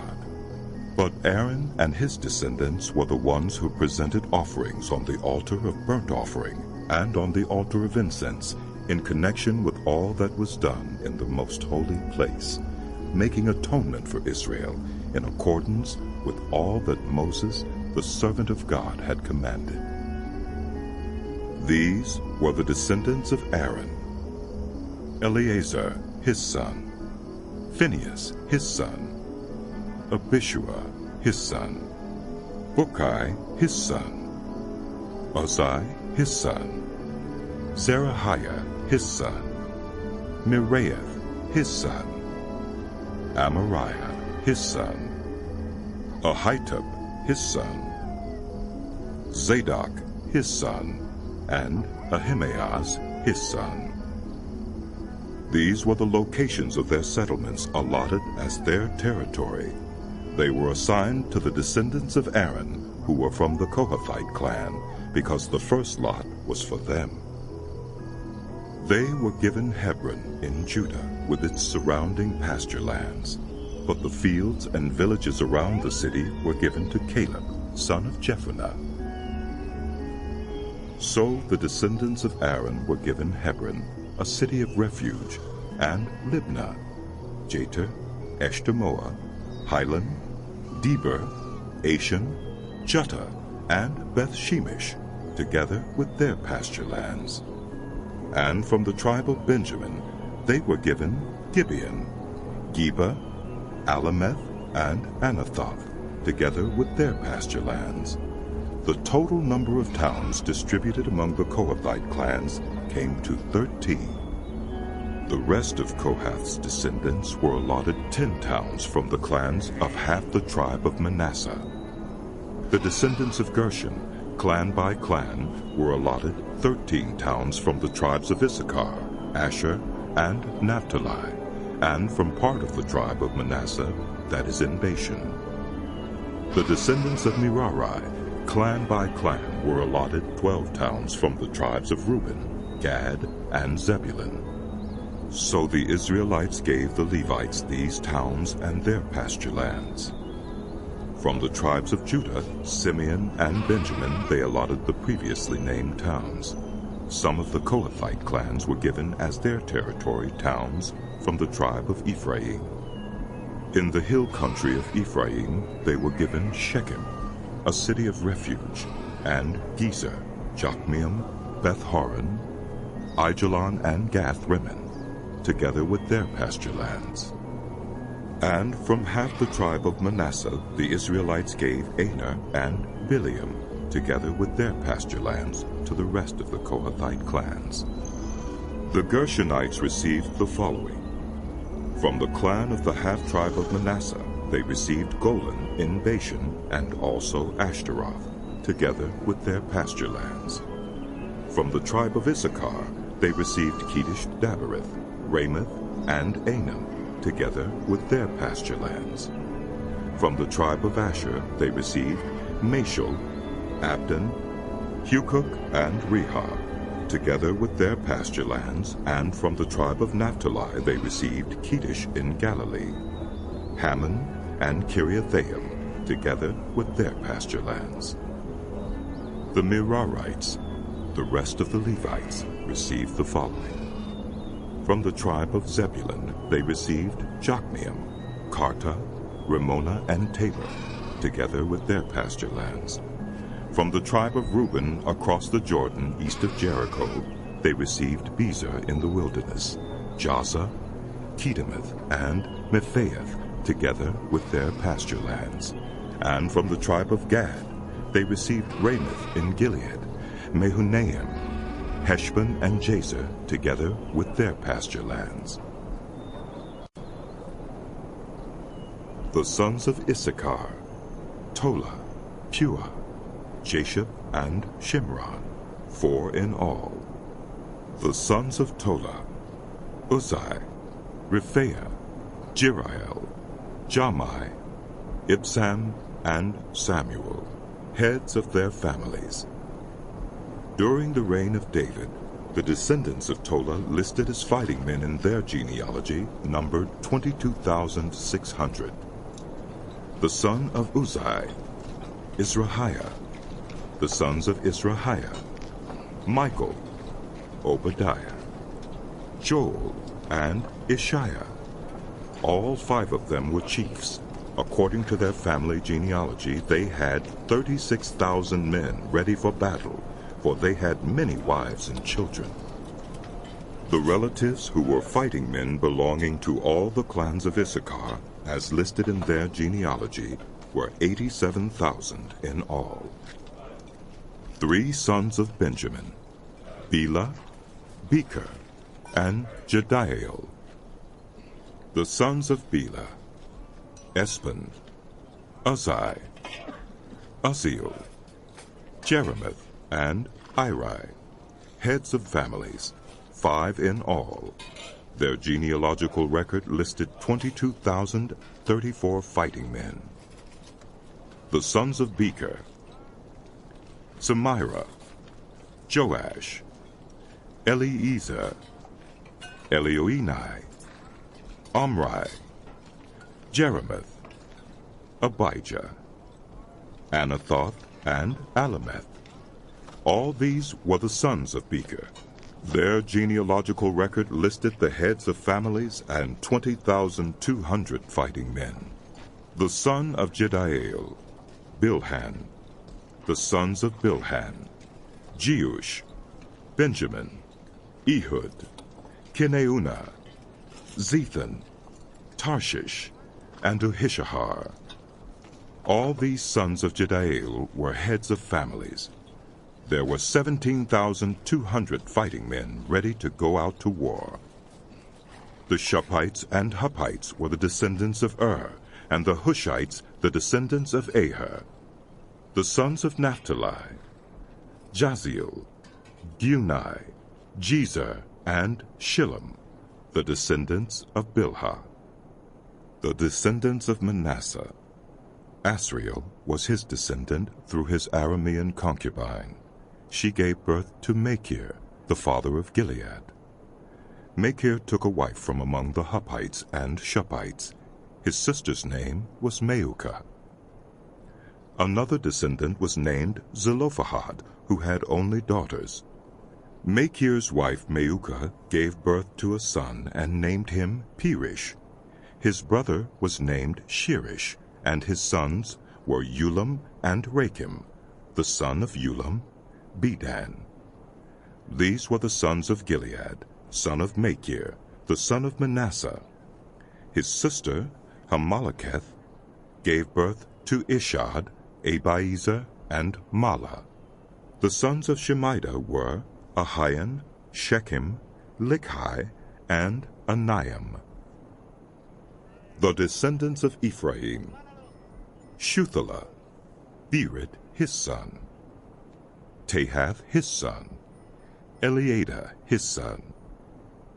But Aaron and his descendants were the ones who presented offerings on the altar of burnt offering and on the altar of incense in connection with all that was done in the most holy place, making atonement for Israel in accordance with all that Moses, the servant of God, had commanded. These were the descendants of Aaron: Eleazar, his son; Phinehas, his son; Abishua, his son; Bukki, his son; Uzzi, his son; Zerahiah, his son; Meraioth, his son; Amariah, his son; Ahitub, his son; Zadok, his son; and Ahimaaz, his son. These were the locations of their settlements allotted as their territory. They were assigned to the descendants of Aaron, who were from the Kohathite clan, because the first lot was for them. They were given Hebron in Judah with its surrounding pasture lands, but the fields and villages around the city were given to Caleb, son of Jephunneh. So the descendants of Aaron were given Hebron, a city of refuge, and Libnah, Jatir, Eshtemoa, Hilan, Deber, Ashan, Juttah, and Beth-Shemesh, together with their pasture lands. And from the tribe of Benjamin they were given Gibeon, Geba, Alameth, and Anathoth, together with their pasture lands. The total number of towns distributed among the Kohathite clans came to 13. The rest of Kohath's descendants were allotted 10 towns from the clans of half the tribe of Manasseh. The descendants of Gershon, clan by clan, were allotted 13 towns from the tribes of Issachar, Asher, and Naphtali, and from part of the tribe of Manasseh that is in Bashan. The descendants of Merari, clan by clan, were allotted 12 towns from the tribes of Reuben, Gad, and Zebulun. So the Israelites gave the Levites these towns and their pasture lands. From the tribes of Judah, Simeon, and Benjamin they allotted the previously named towns. Some of the Kohathite clans were given as their territory towns from the tribe of Ephraim. In the hill country of Ephraim they were given Shechem, a city of refuge, and Gezer, Jokmeam, Beth-horon, Aijalon, and Gath-rimmon, together with their pasture lands. And from half the tribe of Manasseh the Israelites gave Aner and Bileam, together with their pasture lands, to the rest of the Kohathite clans. The Gershonites received the following. From the clan of the half-tribe of Manasseh they received Golan in Bashan, and also Ashtaroth, together with their pasture lands. From the tribe of Issachar they received Kedesh Daberith, Ramoth, and Anam, together with their pasture lands. From the tribe of Asher they received Mashal, Abdon, Hukok, and Rehob, together with their pasture lands, and from the tribe of Naphtali they received Kedesh in Galilee, Hammon and Kiriathaim, together with their pasture lands. The Merarites, the rest of the Levites, received the following. From the tribe of Zebulun they received Jokneam, Karta, Ramona, and Tabor, together with their pasture lands. From the tribe of Reuben across the Jordan east of Jericho they received Bezer in the wilderness, Jahzah, Kedemoth, and Mephaath, together with their pasture lands. And from the tribe of Gad they received Ramoth in Gilead, Mehunaim, Heshbon, and Jazer, together with their pasture lands. The sons of Issachar, Tola, Puah, Jashub, and Shimron, 4 in all. The sons of Tola, Uzai, Rephaiah, Jeriel, Jamai, Ibsam, and Samuel, heads of their families. During the reign of David, the descendants of Tola listed as fighting men in their genealogy numbered 22,600. The son of Uzai, Israhiah. The sons of Israhiah, Michael, Obadiah, Joel, and Ishiah. All 5 of them were chiefs. According to their family genealogy, they had 36,000 men ready for battle, for they had many wives and children. The relatives who were fighting men belonging to all the clans of Issachar, as listed in their genealogy, were 87,000 in all. 3 sons of Benjamin, Bela, Becher, and Jediael. The sons of Bela, Espan, Uzai, Uzziel, Jeremoth, and Iri, heads of families, 5 in all. Their genealogical record listed 22,034 fighting men. The sons of Becher, Samira, Joash, Eliezer, Elioenai, Omri, Jeremoth, Abijah, Anathoth, and Alameth. All these were the sons of Becher. Their genealogical record listed the heads of families and 20,200 fighting men. The son of Jediael, Bilhan. The sons of Bilhan, Jeush, Benjamin, Ehud, Kineunah, Zethan, Tarshish, and Ahishahar. All these sons of Jediael were heads of families. There were 17,200 fighting men ready to go out to war. The Shuppites and Huppites were the descendants of and the Hushites the descendants of Aher. The sons of Naphtali, Jaziel, Guni, Jezer, and Shillem, the descendants of Bilhah. The descendants of Manasseh, Asriel was his descendant through his Aramean concubine. She gave birth to Machir, the father of Gilead. Machir took a wife from among the Huppites and Shuppites. His sister's name was Maukah. Another descendant was named Zelophehad, who had only daughters. Machir's wife Maukah gave birth to a son and named him Perish. His brother was named Shirish, and his sons were Ulam and Rakim. The son of Ulam, Bedan. These were the sons of Gilead, son of Machir, the son of Manasseh. His sister, Hamaleketh, gave birth to Ishad, Abiezer, and Mala. The sons of Shemida were Ahian, Shechem, Likhi, and Aniam. The descendants of Ephraim, Shuthelah, Bered his son, Tahath his son, Eliada his son,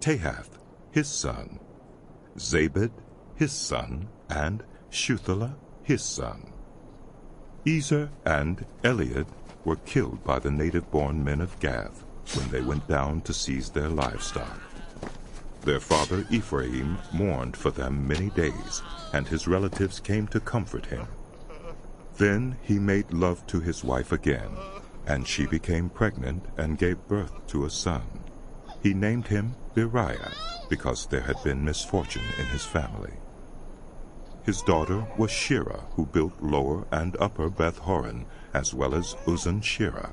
Tahath his son, Zabad his son, and Shuthelah his son. Ezer and Eliad were killed by the native-born men of Gath. when they went down to seize their livestock. Their father Ephraim mourned for them many days, and his relatives came to comfort him. Then he made love to his wife again, and she became pregnant and gave birth to a son. He named him Beriah, because there had been misfortune in his family. His daughter was Shirah, who built Lower and Upper Beth-horon, as well as Uzan-Shirah.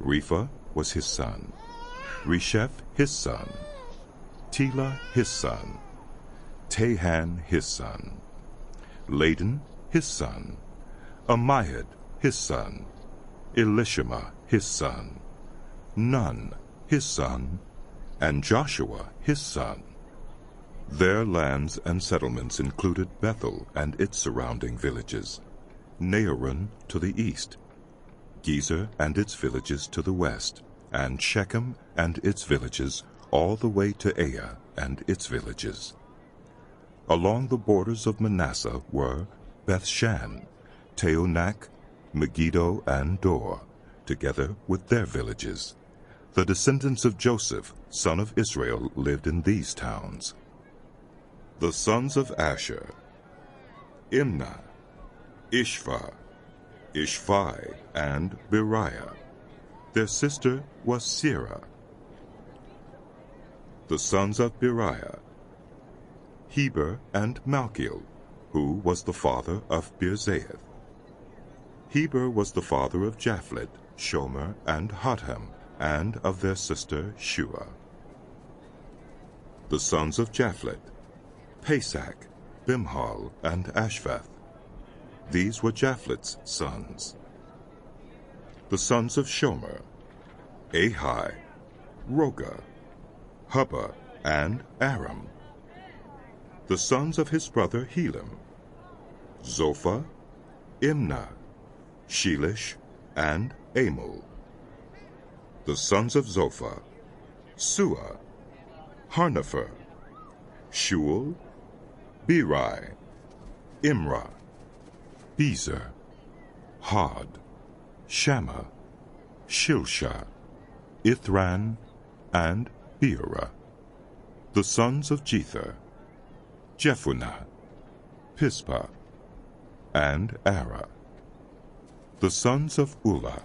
Repha was his son, Resheph his son, Tela his son, Tahan his son, Ladan his son, Amihud his son, Elishama his son, Nun his son, and Joshua his son. Their lands and settlements included Bethel and its surrounding villages, Naaran to the east, Gezer and its villages to the west, and Shechem and its villages all the way to Ai and its villages. Along the borders of Manasseh were Bethshan, Teonak, Megiddo, and Dor, together with their villages. The descendants of Joseph, son of Israel, lived in these towns. The sons of Asher: Imnah, Ishva, Ishvi, and Beriah. Their sister was Serah. The sons of Beriah: Heber and Malchiel, who was the father of Birzaith. Heber was the father of Japhlet, Shomer, and Hotham, and of their sister Shua. The sons of Japhlet: Pesach, Bimhal, and Ashvath. These were Japhlet's sons. The sons of Shomer: Ahi, Roga, Hubba, and Aram. The sons of his brother Helam: Zophah, Imnah, Shelish, and Amul. The sons of Zophah: Sua, Harnepher, Shual, Beri, Imrah, Bezer, Had, Shammah, Shilshah, Ithran, and Beerah. The sons of Jether: Jephunneh, Pispa, and Ara. The sons of Ulah: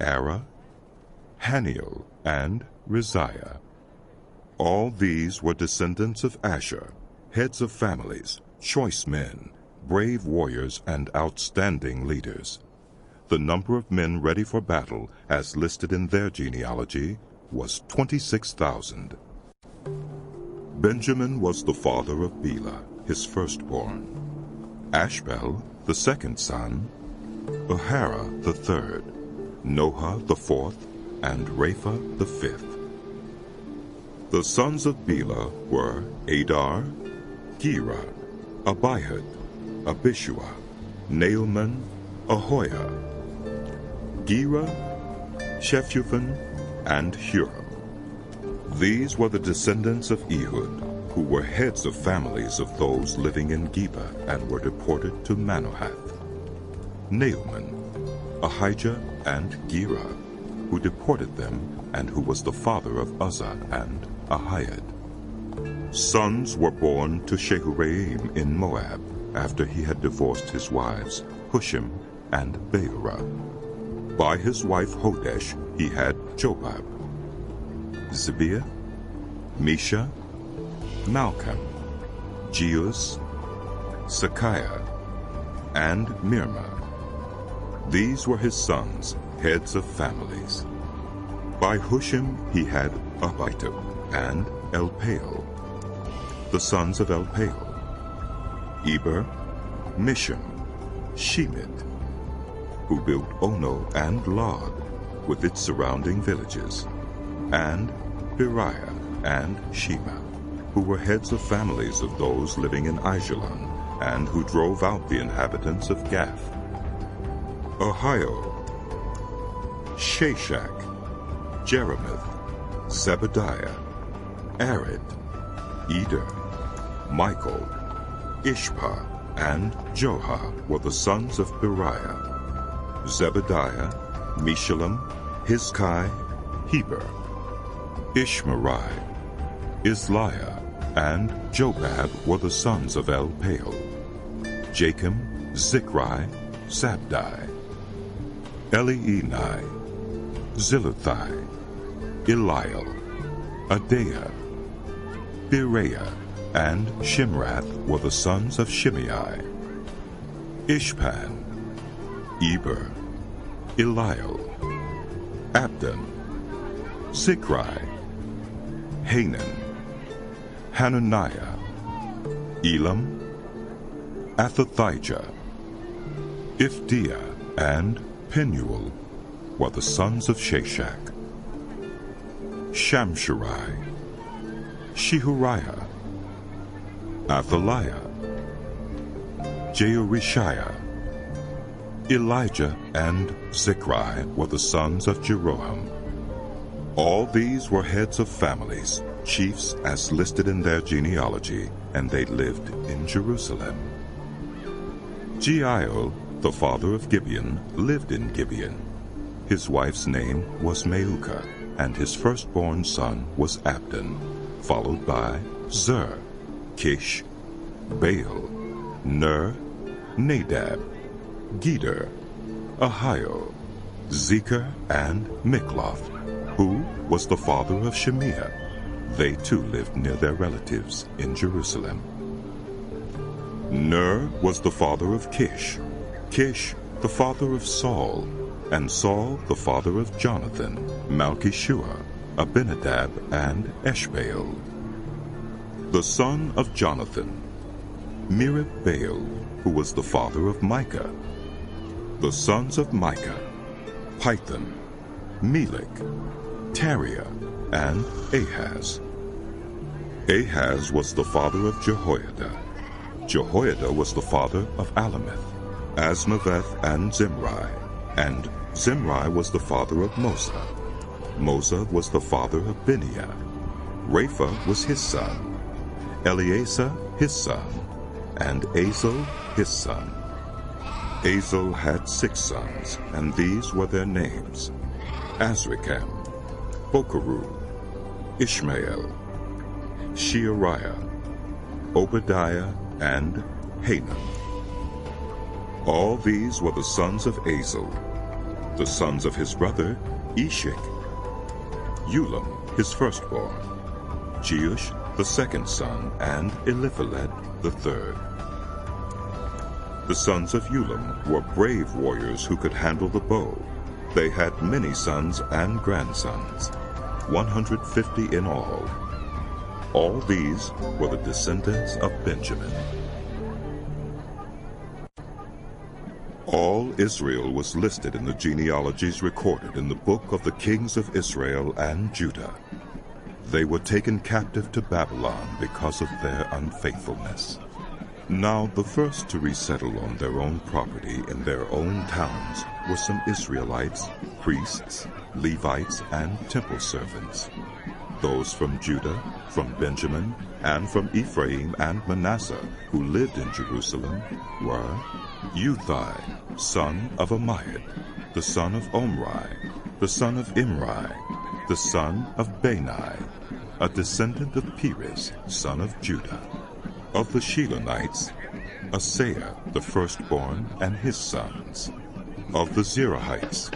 Ara, Haniel, and Riziah. All these were descendants of Asher, heads of families, choice men, brave warriors, and outstanding leaders. The number of men ready for battle, as listed in their genealogy, was 26,000. Benjamin was the father of Bela, his firstborn, Ashbel, the second son, Ahara the third, Noha the fourth, and Rapha the fifth. The sons of Bela were Adar, Gera, Abihud, Abishua, Naaman, Ahoyah, Gera, Shephupham, and Huram. These were the descendants of Ehud, who were heads of families of those living in Geba and were deported to Manahath. Naaman, Ahijah, and Gera, who deported them, and who was the father of Uzzah and Ahiad. Sons were born to Shehuraim in Moab, after he had divorced his wives, Hushim and Beerah. By his wife Hodesh he had Jobab, Zibiah, Mesha, Malcham, Jeus, Sakiah, and Mirma. These were his sons, heads of families. By Hushim he had Abitub and Elpaal. The sons of Elpaal: Eber, Misham, Shemit, who built Ono and Lod, with its surrounding villages, and Beriah and Shema, who were heads of families of those living in Aijalon, and who drove out the inhabitants of Gath. Ahio, Shashak, Jerimoth, Zebediah, Arid, Eder, Michael, Ishpa, and Joha were the sons of Beriah. Zebediah, Meshullam, Hizkai, Heber, Ishmerai, Isliah, and Jobab were the sons of El-Pael. Jachim, Zichri, Sabdi, Elienai, Ziluthai, Eliel, Adaiah, Bereah, and Shimrath were the sons of Shimei. Ishpan, Eber, Eliel, Abdon, Zichri, Hanan, Hananiah, Elam, Athathijah, Ifdiah, and Penuel were the sons of Shashak. Shamsherai, Shehuriah, Athaliah, Jehoreshiah, Elijah, and Zichri were the sons of Jeroham. All these were heads of families, chiefs as listed in their genealogy, and they lived in Jerusalem. Jeiel, the father of Gibeon, lived in Gibeon. His wife's name was Maacah, and his firstborn son was Abdon, followed by Zer, Kish, Baal, Ner, Nadab, Geder, Ahio, Zecher, and Mikloth, who was the father of Shemiah. They too lived near their relatives in Jerusalem. Ner was the father of Kish, Kish the father of Saul, and Saul the father of Jonathan, Malchishua, Abinadab, and Eshbaal. The son of Jonathan, Merib-Baal, who was the father of Micah. The sons of Micah, Pithon, Melech, Tariah, and Ahaz. Ahaz was the father of Jehoiada. Jehoiada was the father of Alameth, Asmaveth, and Zimri. And Zimri was the father of Mosa. Mosa was the father of Bineah. Rapha was his son. Eleazar his son. And Azel his son. Azel had 6 sons, and these were their names: Azrikam, Bokeru, Ishmael, Sheariah, Obadiah, and Hanan. All these were the sons of Azel. The sons of his brother Eshek: Ulam his firstborn, Jeush the second son, and Eliphalet the third. The sons of Ulam were brave warriors who could handle the bow. They had many sons and grandsons, 150 in all. All these were the descendants of Benjamin. All Israel was listed in the genealogies recorded in the book of the kings of Israel and Judah. They were taken captive to Babylon because of their unfaithfulness. Now the first to resettle on their own property in their own towns were some Israelites, priests, Levites, and temple servants. Those from Judah, from Benjamin, and from Ephraim and Manasseh who lived in Jerusalem were Uthai, son of Amiad, the son of Omri, the son of Imri, the son of Bani, a descendant of Perez, son of Judah. Of the Shilonites, Asaiah the firstborn and his sons. Of the Zerahites,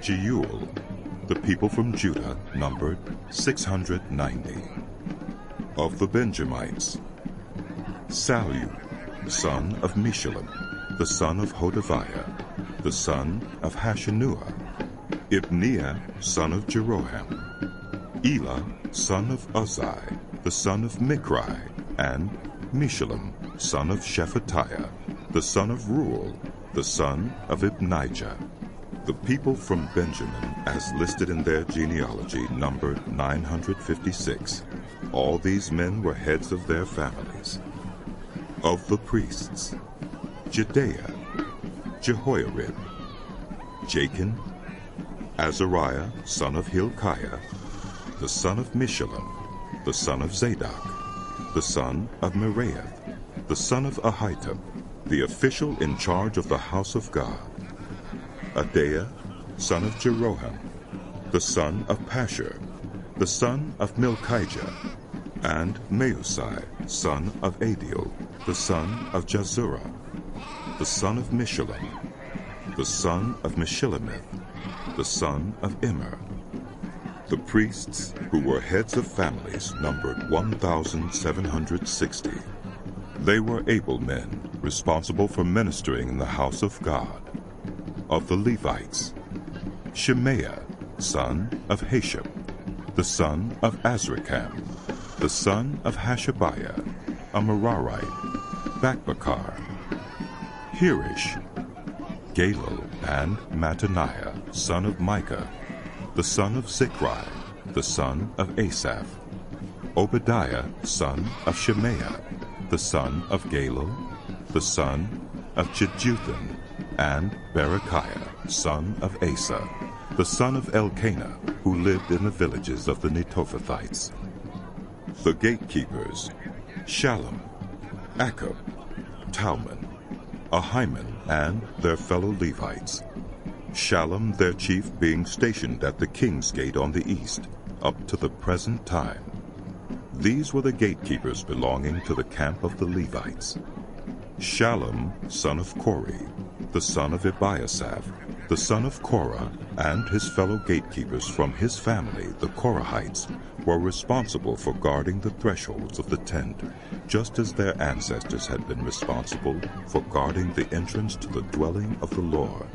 Jeuel. The people from Judah numbered 690. Of the Benjamites, Sallu, son of Meshullam, the son of Hodaviah, the son of Hashanuah, Ibneah, son of Jeroham, Elah, son of Uzai, the son of Mikri, and Meshullam, son of Shephatiah, the son of Ruel, the son of Ibnijah. The people from Benjamin, as listed in their genealogy, numbered 956. All these men were heads of their families. Of the priests, Jedaiah, Jehoiarib, Jachin, Azariah, son of Hilkiah, the son of Meshullam, the son of Zadok, the son of Meraioth, the son of Ahitub, the official in charge of the house of God, Adaiah, son of Jeroham, the son of Pashur, the son of Milchijah, and Meusai, son of Adiel, the son of Jazurah, the son of Meshullam, the son of Meshillemith, the son of Immer. The priests, who were heads of families, numbered 1,760. They were able men, responsible for ministering in the house of God. Of the Levites, Shemaiah, son of Hashab, the son of Azrikam, the son of Hashabiah, a Merarite, Bakbakar, Hirish, Galal, and Mattaniah, son of Micah, the son of Zichri, the son of Asaph, Obadiah, son of Shemaiah, the son of Galal, the son of Jeduthun, and Berechiah, son of Asa, the son of Elkanah, who lived in the villages of the Netophathites. The gatekeepers, Shallum, Akub, Talmon, Ahiman, and their fellow Levites. Shallum, their chief, being stationed at the king's gate on the east, up to the present time. These were the gatekeepers belonging to the camp of the Levites. Shallum, son of Kori, the son of Ebiasaph, the son of Korah, and his fellow gatekeepers from his family, the Korahites, were responsible for guarding the thresholds of the tent, just as their ancestors had been responsible for guarding the entrance to the dwelling of the Lord.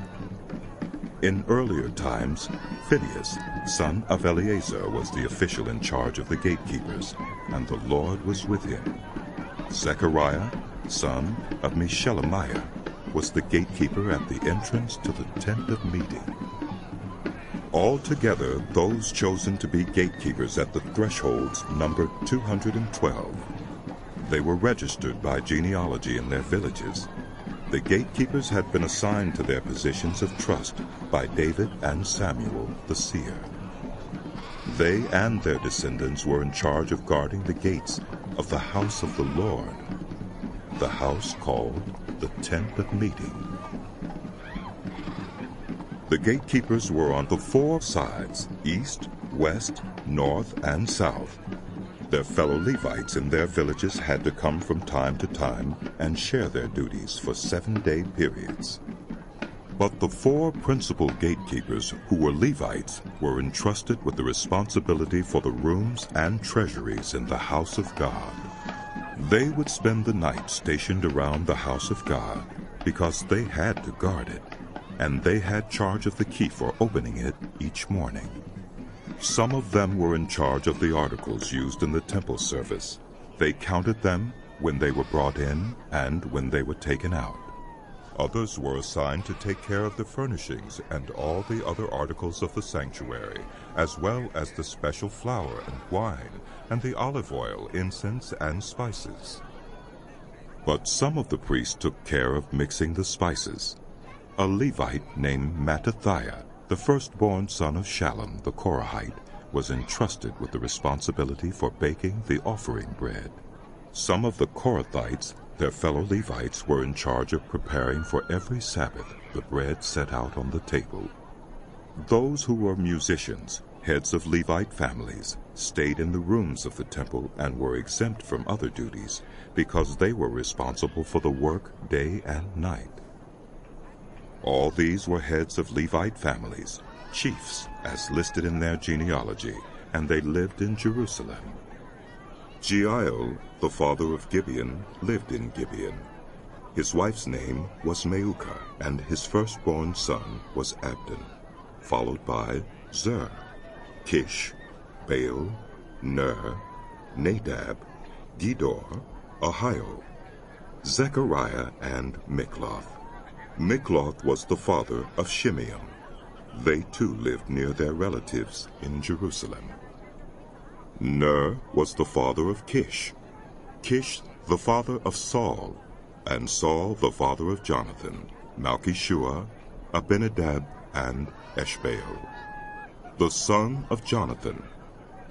In earlier times, Phinehas, son of Eleazar, was the official in charge of the gatekeepers, and the Lord was with him. Zechariah, son of Meshelemiah, was the gatekeeper at the entrance to the tent of meeting. Altogether, those chosen to be gatekeepers at the thresholds numbered 212. They were registered by genealogy in their villages. The gatekeepers had been assigned to their positions of trust by David and Samuel the seer. They and their descendants were in charge of guarding the gates of the house of the Lord, the house called the Tent of Meeting. The gatekeepers were on the four sides, east, west, north, and south. Their fellow Levites in their villages had to come from time to time and share their duties for 7-day periods. But the four principal gatekeepers, who were Levites, were entrusted with the responsibility for the rooms and treasuries in the house of God. They would spend the night stationed around the house of God because they had to guard it, and they had charge of the key for opening it each morning. Some of them were in charge of the articles used in the temple service. They counted them when they were brought in and when they were taken out. Others were assigned to take care of the furnishings and all the other articles of the sanctuary, as well as the special flour and wine, and the olive oil, incense, and spices. But some of the priests took care of mixing the spices. A Levite named Mattathiah, the firstborn son of Shallum the Korahite, was entrusted with the responsibility for baking the offering bread. Some of the Korathites, their fellow Levites, were in charge of preparing for every Sabbath the bread set out on the table. Those who were musicians, heads of Levite families, stayed in the rooms of the temple and were exempt from other duties because they were responsible for the work day and night. All these were heads of Levite families, chiefs as listed in their genealogy, and they lived in Jerusalem. Jeiel, the father of Gibeon, lived in Gibeon. His wife's name was Maacah, and his firstborn son was Abdon, followed by Zer, Kish, Baal, Ner, Nadab, Gedor, Ahio, Zechariah, and Mikloth. Mikloth was the father of Shimeam. They too lived near their relatives in Jerusalem. Ner was the father of Kish, Kish the father of Saul, and Saul the father of Jonathan, Malchishua, Abinadab, and Eshbaal. The son of Jonathan,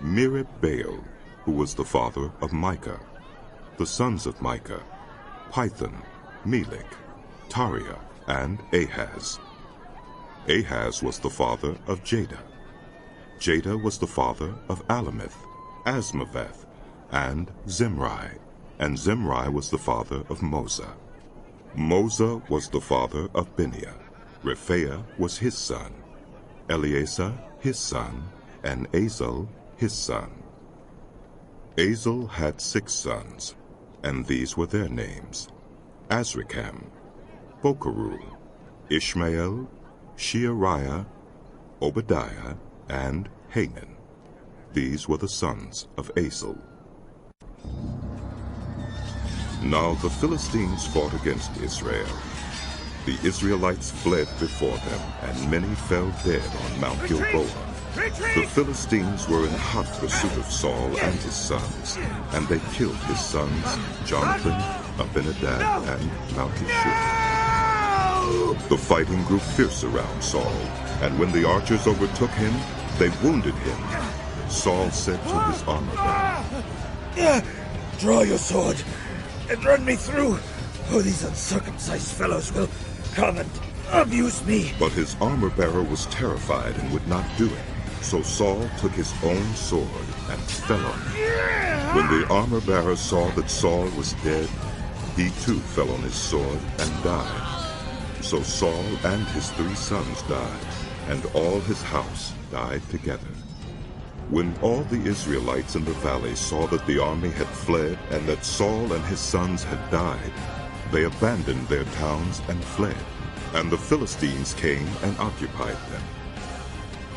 Merib-Baal, who was the father of Micah. The sons of Micah, Pithon, Melech, Tariah, and Ahaz. Ahaz was the father of Jada. Jada was the father of Alameth, Asmaveth, and Zimri. And Zimri was the father of Moza. Moza was the father of Bineah. Rephaiah was his son. Eleazar his son, and Azel his son. Azel had 6 sons, and these were their names: Azrikam, Bokeru, Ishmael, Sheariah, Obadiah, and Hanan. These were the sons of Azel. Now the Philistines fought against Israel. The Israelites fled before them, and many fell dead on Mount Gilboa. The Philistines were in hot pursuit of Saul and his sons, and they killed his sons, Jonathan, Abinadab, and Malchishua. The fighting grew fierce around Saul, and when the archers overtook him, they wounded him. Saul said to his armor-bearer, "Draw your sword and run me through, or these uncircumcised fellows will come and abuse me." But his armor-bearer was terrified and would not do it. So Saul took his own sword and fell on him. When the armor-bearer saw that Saul was dead, he too fell on his sword and died. So Saul and his 3 sons died, and all his house died together. When all the Israelites in the valley saw that the army had fled and that Saul and his sons had died, they abandoned their towns and fled, and the Philistines came and occupied them.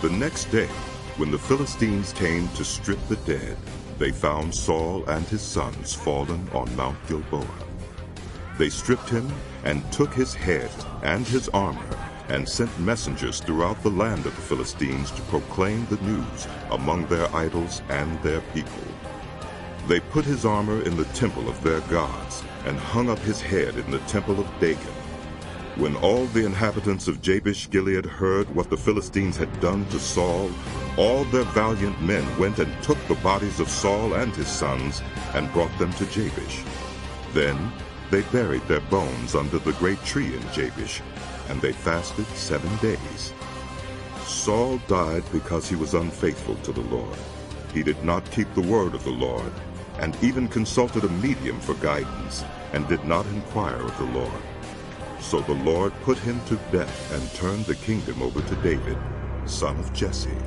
The next day, when the Philistines came to strip the dead, they found Saul and his sons fallen on Mount Gilboa. They stripped him and took his head and his armor and sent messengers throughout the land of the Philistines to proclaim the news among their idols and their people. They put his armor in the temple of their gods and hung up his head in the temple of Dagon. When all the inhabitants of Jabesh-Gilead heard what the Philistines had done to Saul, all their valiant men went and took the bodies of Saul and his sons and brought them to Jabesh. Then they buried their bones under the great tree in Jabesh, and they fasted 7 days. Saul died because he was unfaithful to the Lord. He did not keep the word of the Lord, and even consulted a medium for guidance, and did not inquire of the Lord. So the Lord put him to death and turned the kingdom over to David, son of Jesse.